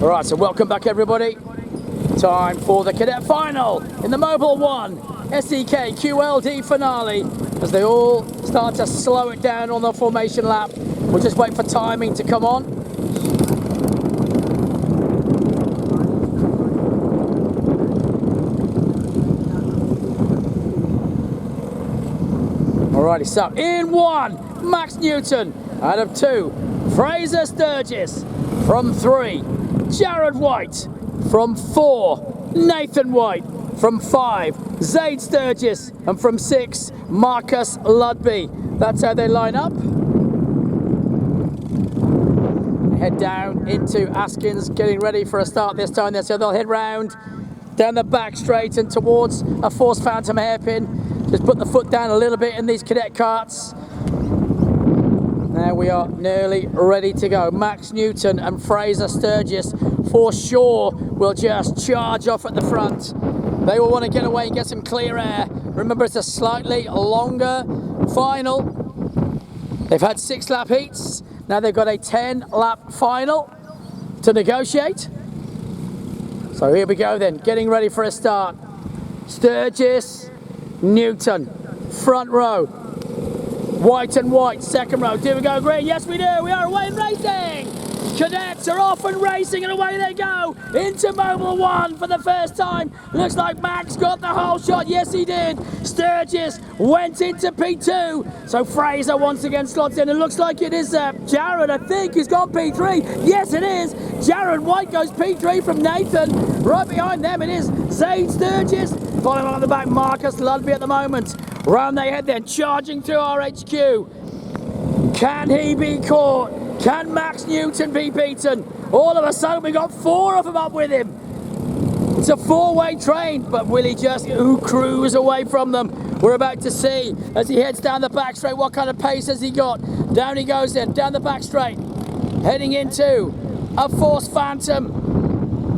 Alright, so welcome back everybody. Time for the cadet final in the Mobil 1 SEK QLD finale as they all start to slow it down on the formation lap. We'll just wait for timing to come on. Alrighty, so in 1, Max Newton. Out of 2, Fraser Sturgis. From 3, Jared White. From 4, Nathan White. From 5, Zaid Sturgis. And from 6, Marcus Ludby. That's how they line up. Head down into Askins, getting ready for a start this time. So they'll head round down the back straight and towards a Force Phantom hairpin. Just put the foot down a little bit in these cadet carts. Now we are nearly ready to go. Max Newton and Fraser Sturgis for sure will just charge off at the front. They will want to get away and get some clear air. Remember, it's a slightly longer final. They've had 6 lap heats. Now they've got a 10 lap final to negotiate. So here we go then, getting ready for a start. Sturgis, Newton, front row. White and White, second row. Do we go green? Yes, we do. We are away and racing. Cadets are off and racing, and away they go into Mobil 1 for the first time. Looks like Max got the whole shot. Yes, he did. Sturgis went into P2. So Fraser once again slots in. It looks like it is Jared, I think, who's gone P3. Yes, it is. Jared White goes P3 from Nathan. Right behind them, it is Zaid Sturgis. Following on the back, Marcus Ludby at the moment. Round they head then, charging through our HQ. Can he be caught? Can Max Newton be beaten? All of a sudden, we got 4 of them up with him. It's a 4-way train, but will he just cruise away from them? We're about to see as he heads down the back straight. What kind of pace has he got? Down he goes then, down the back straight. Heading into a Force Phantom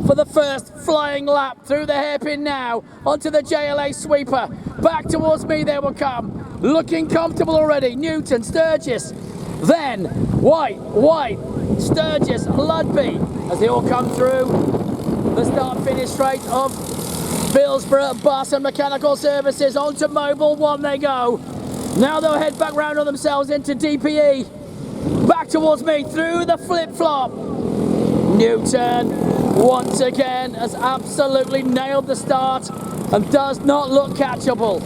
for the first flying lap through the hairpin now. Onto the JLA sweeper. Back towards me they will come. Looking comfortable already. Newton, Sturgis. Then White, Sturgis, Ludby, as they all come through the start-finish straight of Bilsborough Bus and Mechanical Services. Onto Mobil 1 they go. Now they'll head back round on themselves into DPE. Back towards me through the flip-flop. Newton, once again, has absolutely nailed the start and does not look catchable.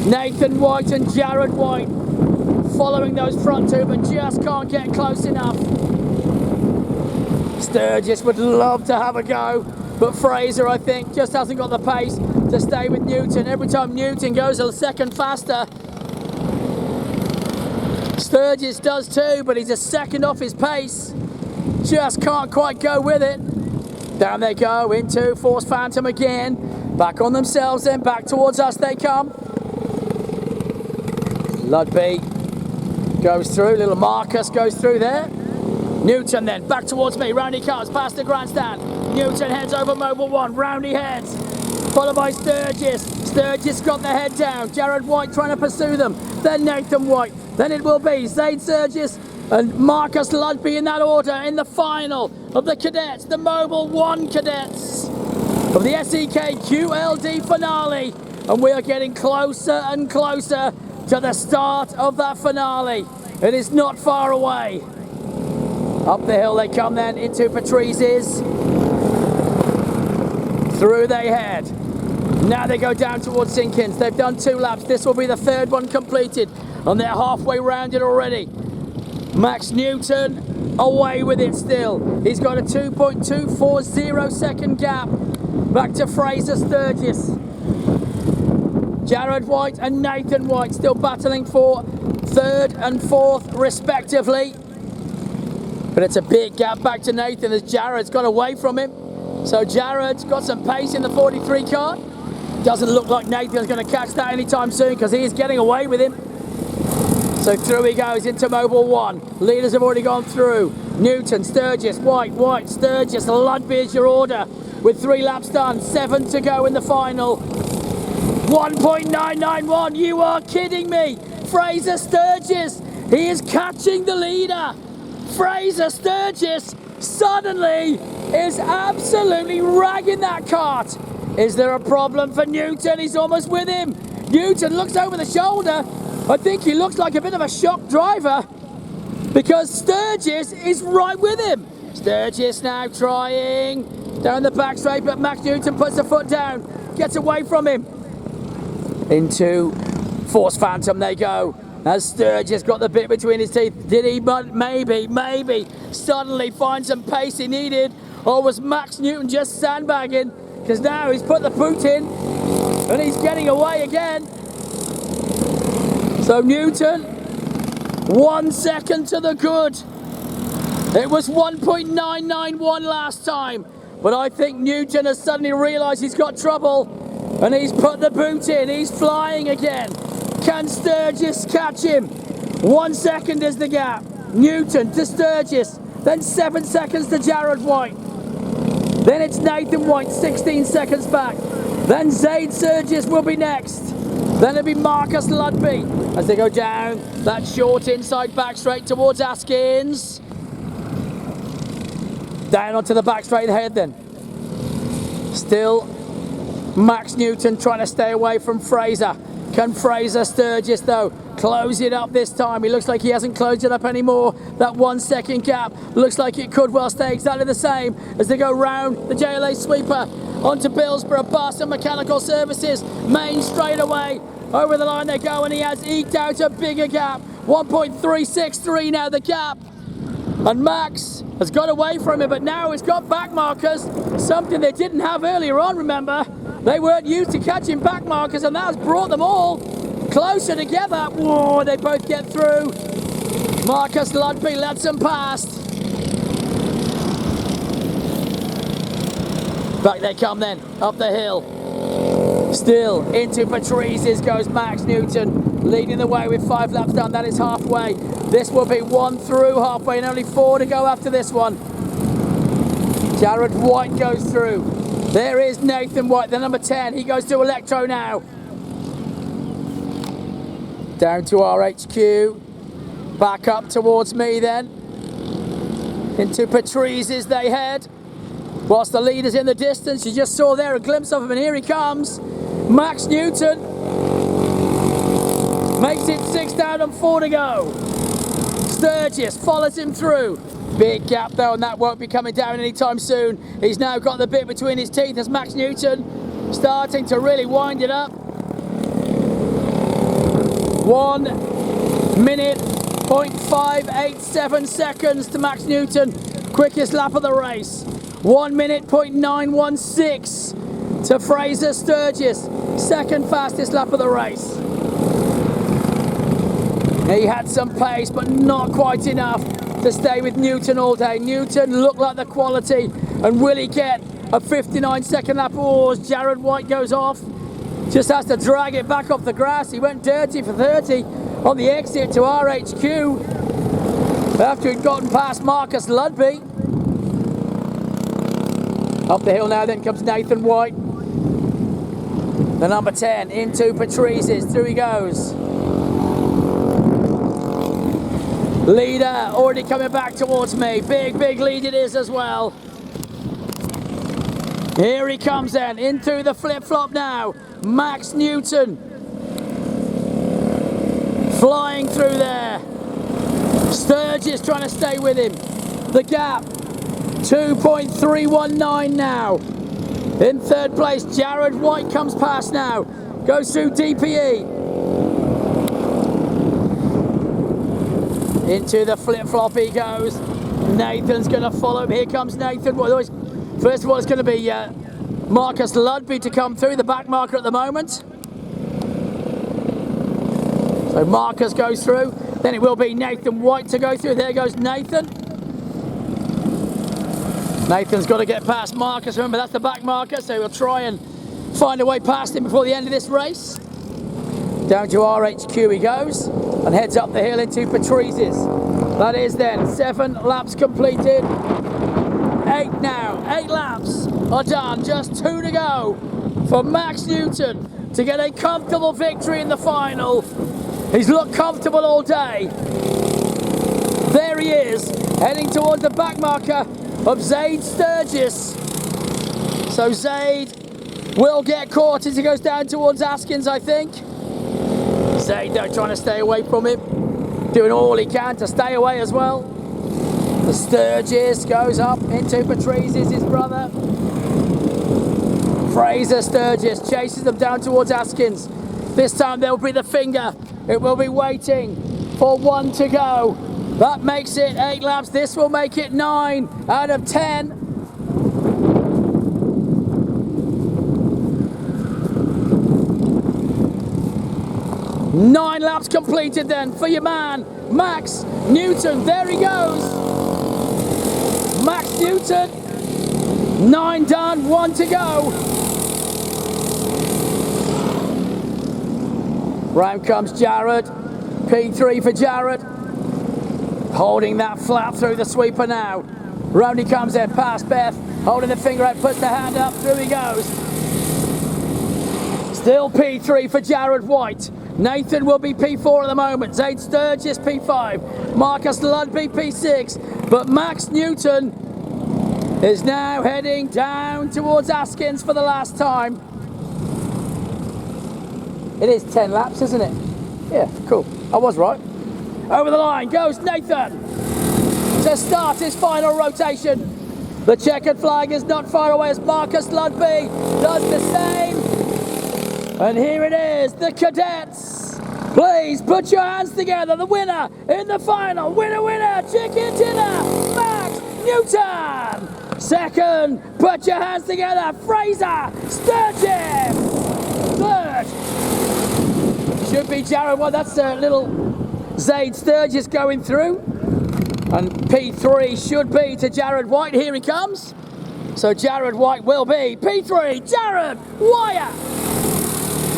Nathan White and Jared White following those front 2, but just can't get close enough. Sturgis would love to have a go, but Fraser, I think, just hasn't got the pace to stay with Newton. Every time Newton goes a second faster, Sturgis does too, but he's a second off his pace. Just can't quite go with it. Down they go into Force Phantom again. Back on themselves then, back towards us they come. Ludby goes through, little Marcus goes through there. Newton then, back towards me, round he comes, past the grandstand. Newton heads over Mobil 1, round he heads. Followed by Sturgis. Sturgis got the head down. Jared White trying to pursue them. Then Nathan White. Then it will be Zaid Sturgis and Marcus Ludby in that order in the final of the cadets, the Mobil 1 cadets of the SEK QLD finale. And we are getting closer and closer to the start of that finale. It is not far away. Up the hill they come then into Patrice's. Through they head. Now they go down towards Sinkins. They've done 2 laps. This will be the 3rd one completed. And they're halfway round it already. Max Newton away with it still. He's got a 2.240 second gap. Back to Fraser Sturgis. Jared White and Nathan White still battling for 3rd and 4th respectively. But it's a big gap back to Nathan as Jared's got away from him. So Jared's got some pace in the 43 car. Doesn't look like Nathan's going to catch that anytime soon because he is getting away with him. So through he goes into Mobil 1. Leaders have already gone through. Newton, Sturgis, White, Sturgis, Ludby is your order. With 3 laps done, 7 to go in the final. 1.991, you are kidding me. Fraser Sturgis, he is catching the leader. Fraser Sturgis suddenly is absolutely ragging that kart. Is there a problem for Newton? He's almost with him. Newton looks over the shoulder. I think he looks like a bit of a shock driver because Sturgis is right with him. Sturgis now trying down the back straight, but Max Newton puts the foot down, gets away from him. Into Force Phantom they go. As Sturgis got the bit between his teeth. Did he maybe suddenly find some pace he needed? Or was Max Newton just sandbagging? Because now he's put the boot in and he's getting away again. So Newton, 1 second to the good. It was 1.991 last time, but I think Newton has suddenly realised he's got trouble and he's put the boot in. He's flying again. Can Sturgis catch him? 1 second is the gap. Newton to Sturgis, then 7 seconds to Jared White. Then it's Nathan White, 16 seconds back. Then Zaid Sturgis will be next. Then it'll be Marcus Ludby as they go down that short inside back straight towards Askins. Down onto the back straight ahead then. Still Max Newton trying to stay away from Fraser. Can Fraser Sturgis though close it up this time? He looks like he hasn't closed it up anymore. That 1 second gap looks like it could well stay exactly the same as they go round the JLA sweeper onto Bilsborough Bus and Mechanical Services. Main straight away. Over the line they go and he has eked out a bigger gap. 1.363 now the gap. And Max has got away from him, but now he's got back markers. Something they didn't have earlier on, remember? They weren't used to catching back markers and that has brought them all closer together. Whoa, they both get through. Marcus Ludby lets them past. Back they come then, up the hill. Still into Patrice's goes Max Newton, leading the way with 5 laps done. That is halfway. This will be 1 through halfway and only 4 to go after this one. Jared White goes through. There is Nathan White, the number 10. He goes to Electro now. Down to RHQ. Back up towards me then. Into Patrice's they head. Whilst the leader's in the distance, you just saw there a glimpse of him, and here he comes. Max Newton makes it 6 down and 4 to go. Sturgis follows him through. Big gap though, and that won't be coming down anytime soon. He's now got the bit between his teeth as Max Newton starting to really wind it up. 1 minute, 0.587 seconds to Max Newton. Quickest lap of the race. 1 minute, 0.916 to Fraser Sturgis. Second fastest lap of the race. He had some pace, but not quite enough to stay with Newton all day. Newton looked like the quality, and will he get a 59 second lap? Oh, as Jared White goes off, just has to drag it back off the grass. He went dirty for 30 on the exit to RHQ after he'd gotten past Marcus Ludby. Up the hill now then comes Nathan White, the number 10, into Patrice's. Through he goes. Leader already coming back towards me. Big lead it is as well. Here he comes then, into the flip-flop now. Max Newton flying through there. Sturgis trying to stay with him. The gap, 2.319 now. In third place, Jared White comes past now. Goes through DPE. Into the flip-flop he goes. Nathan's going to follow him. Here comes Nathan. First of all, it's going to be Marcus Ludby to come through, the back marker at the moment. So Marcus goes through. Then it will be Nathan White to go through. There goes Nathan. Nathan's got to get past Marcus. Remember, that's the back marker, so he'll try and find a way past him before the end of this race. Down to RHQ he goes and heads up the hill into Patrice's. That is then 7 laps completed. 8 now. 8 laps are done. Just 2 to go for Max Newton to get a comfortable victory in the final. He's looked comfortable all day. There he is. heading towards the back marker of Zaid Sturgis. So Zaid will get caught as he goes down towards Askins, I think. Zaid though trying to stay away from him, doing all he can to stay away as well. The Sturgis goes up into Patrice's, his brother. Fraser Sturgis chases them down towards Askins. This time there will be the finger. It will be waiting for 1 to go. That makes it 8 laps. This will make it 9 out of 10. Nine laps completed then for your man, Max Newton. There he goes. Max Newton, 9 done, 1 to go. Round comes Jared, P3 for Jared. Holding that flap through the sweeper now. Round he comes in, past Beth, holding the finger out, puts the hand up, through he goes. Still P3 for Jared White. Nathan will be P4 at the moment. Zaid Sturgis P5. Marcus Ludby P6. But Max Newton is now heading down towards Askins for the last time. It is 10 laps, isn't it? Yeah, cool. I was right. Over the line goes Nathan to start his final rotation. The checkered flag is not far away as Marcus Ludby does the same. And here it is, the cadets. Please put your hands together. The winner in the final. Winner, winner, chicken dinner, Max Newton. Second, put your hands together, Fraser Sturgis. Third, should be Jared White. That's a little Zaid Sturgis going through. And P3 should be to Jared White. Here he comes. So Jared White will be P3, Jared Wyatt.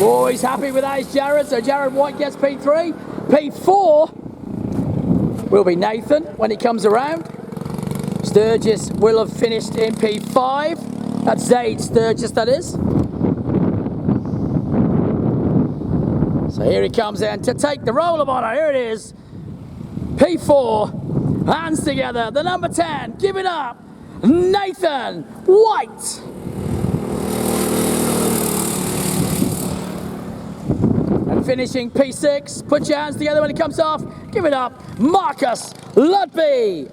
Oh, he's happy with that, is Jared. So Jared White gets P3. P4 will be Nathan when he comes around. Sturgis will have finished in P5. That's Zaid Sturgis, that is. So here he comes in to take the roll of honour. Here it is. P4, hands together. The number 10, give it up. Nathan White. And finishing P6, put your hands together when it comes off. Give it up, Marcus Ludby.